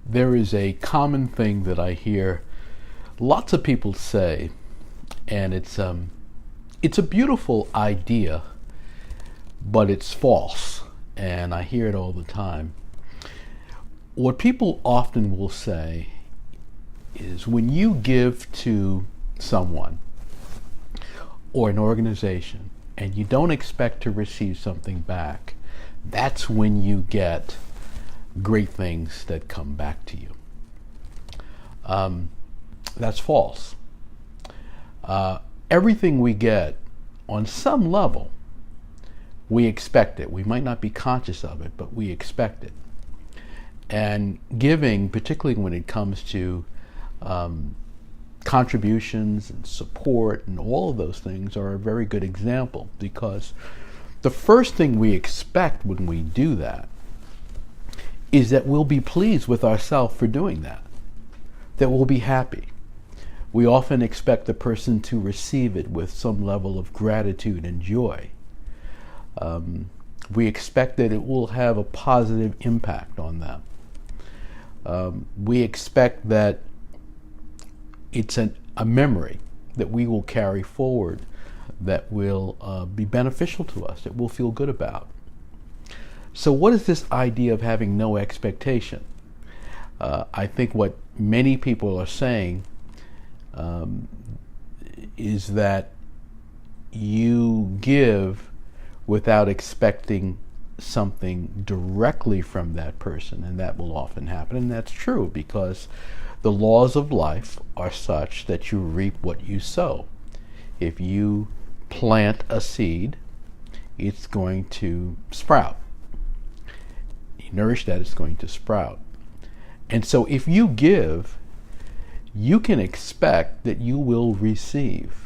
There is a common thing that I hear lots of people say, and it's a beautiful idea, but it's false, and I hear it all the time. What people often will say is when you give to someone or an organization and you don't expect to receive something back, that's when you get great things that come back to you. That's false. Everything we get, on some level, we expect it. We might not be conscious of it, but we expect it. And giving, particularly when it comes to contributions and support and all of those things, are a very good example, because the first thing we expect when we do that is that we'll be pleased with ourselves for doing that we'll be happy. We often expect the person to receive it with some level of gratitude and joy. We expect that it will have a positive impact on them. We expect that it's a memory that we will carry forward that will be beneficial to us, that we'll feel good about. So what is this idea of having no expectation? I think what many people are saying is that you give without expecting something directly from that person, and that will often happen. And that's true, because the laws of life are such that you reap what you sow. If you plant a seed, it's going to sprout. You nourish that, it's going to sprout. And so if you give, you can expect that you will receive.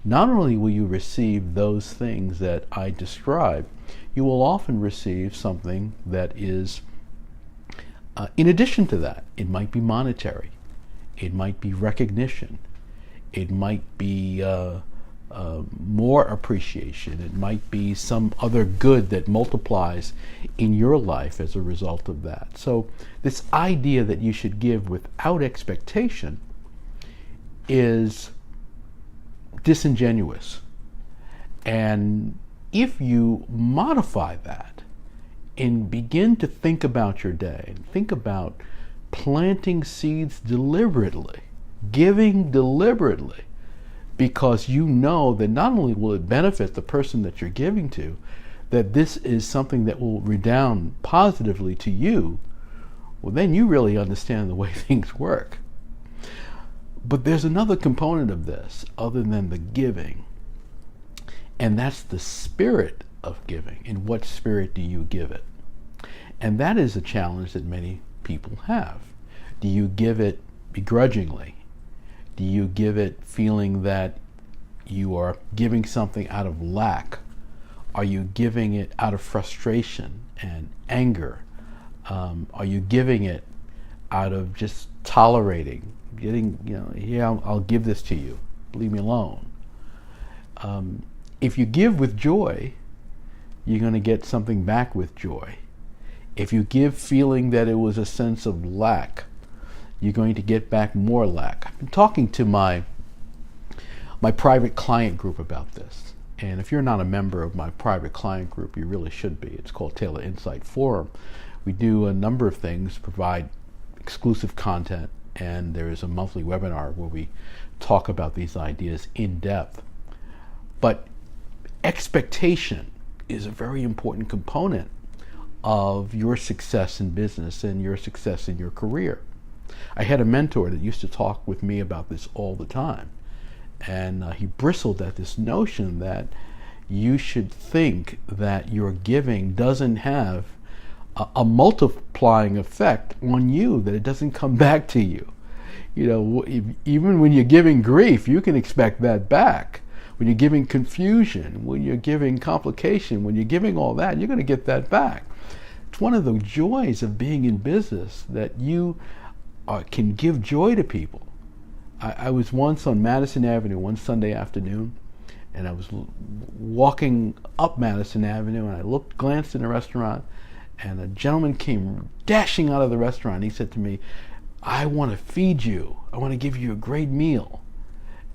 Not only will you receive those things that I described, you will often receive something that is in addition to that. It might be monetary. It might be recognition. It might be more appreciation. It might be some other good that multiplies in your life as a result of that. So this idea that you should give without expectation is disingenuous. And if you modify that and begin to think about your day, and think about planting seeds deliberately, giving deliberately, because you know that not only will it benefit the person that you're giving to, that this is something that will redound positively to you, well, then you really understand the way things work. But there's another component of this other than the giving, and that's the spirit of giving. In what spirit do you give it? And that is a challenge that many people have. Do you give it begrudgingly? Do you give it feeling that you are giving something out of lack? Are you giving it out of frustration and anger? Are you giving it out of just tolerating, here, I'll give this to you, leave me alone? If you give with joy, you're going to get something back with joy. If you give feeling that it was a sense of lack, you're going to get back more lack. I've been talking to my private client group about this. And if you're not a member of my private client group, you really should be. It's called Taylor Insight Forum. We do a number of things, provide exclusive content, and there is a monthly webinar where we talk about these ideas in depth. But expectation is a very important component of your success in business and your success in your career. I had a mentor that used to talk with me about this all the time, and he bristled at this notion that you should think that your giving doesn't have a multiplying effect on you, that it doesn't come back to you. Even when you're giving grief, you can expect that back. When you're giving confusion, when you're giving complication, when you're giving all that, you're going to get that back. It's one of the joys of being in business, that you can give joy to people. I was once on Madison Avenue one Sunday afternoon, and I was walking up Madison Avenue, and I glanced in a restaurant, And a gentleman came dashing out of the restaurant. He said to me, I want to feed you. I want to give you a great meal.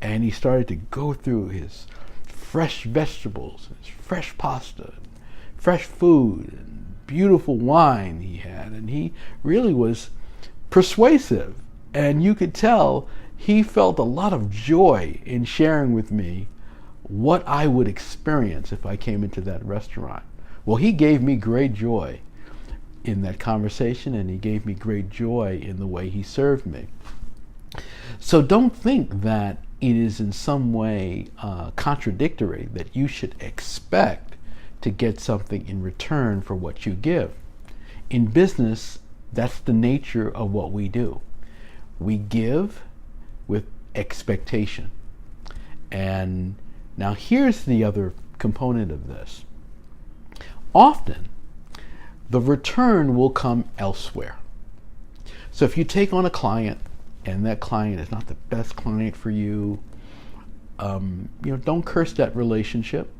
And he started to go through his fresh vegetables, his fresh pasta, fresh food, and beautiful wine he had. And he really was persuasive. And you could tell he felt a lot of joy in sharing with me what I would experience if I came into that restaurant. Well, he gave me great joy in that conversation, and he gave me great joy in the way he served me. So don't think that it is in some way contradictory that you should expect to get something in return for what you give. In business, that's the nature of what we do. We give with expectation. And now here's the other component of this. Often, the return will come elsewhere. So if you take on a client and that client is not the best client for you, don't curse that relationship.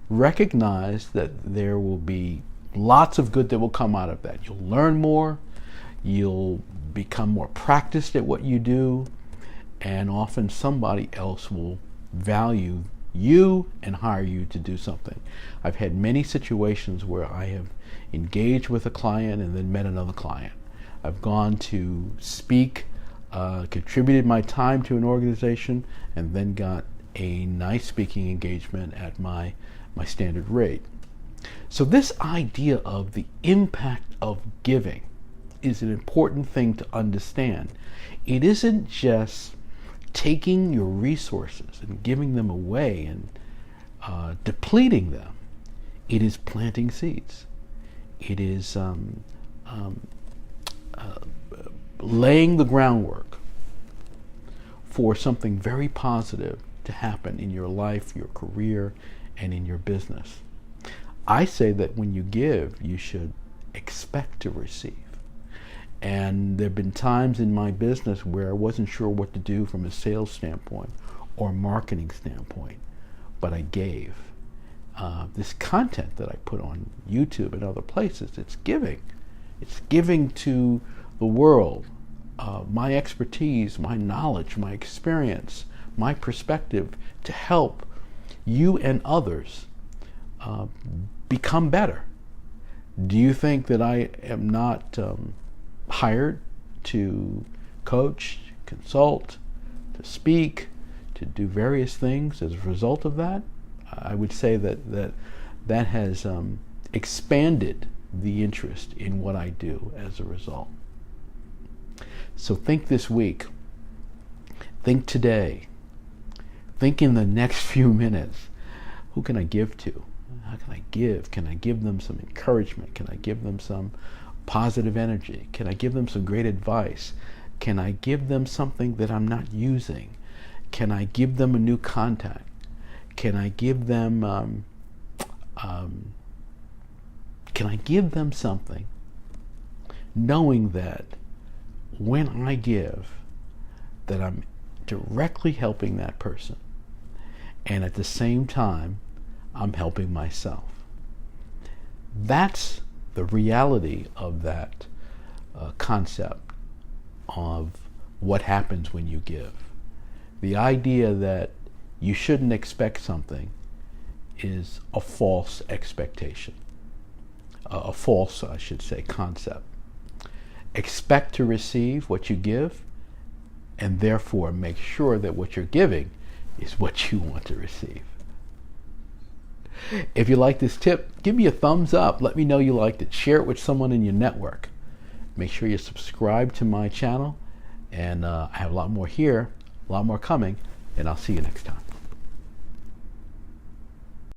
Recognize that there will be lots of good that will come out of that. You'll learn more, you'll become more practiced at what you do, and often somebody else will value you and hire you to do something. I've had many situations where I have engaged with a client and then met another client. I've gone to speak, contributed my time to an organization, and then got a nice speaking engagement at my standard rate. So this idea of the impact of giving is an important thing to understand. It isn't just taking your resources and giving them away and depleting them. It is planting seeds. It is laying the groundwork for something very positive to happen in your life, your career, and in your business. I say that when you give, you should expect to receive. And there have been times in my business where I wasn't sure what to do from a sales standpoint or marketing standpoint, but I gave. This content that I put on YouTube and other places, it's giving. It's giving to the world my expertise, my knowledge, my experience, my perspective to help you and others become better. Do you think that I am not hired to coach, consult, to speak, to do various things as a result of that? I would say that has expanded the interest in what I do as a result. So think this week. Think today. Think in the next few minutes. Who can I give to? How can I give? Can I give them some encouragement? Can I give them some positive energy? Can I give them some great advice? Can I give them something that I'm not using? Can I give them a new contact? Can I give them something, knowing that when I give, that I'm directly helping that person, and at the same time, I'm helping myself. That's the reality of that concept of what happens when you give. The idea that you shouldn't expect something is a false expectation, a false, I should say, concept. Expect to receive what you give, and therefore make sure that what you're giving is what you want to receive. If you like this tip, give me a thumbs up. Let me know you liked it. Share it with someone in your network. Make sure you subscribe to my channel, and I have a lot more here, a lot more coming, and I'll see you next time.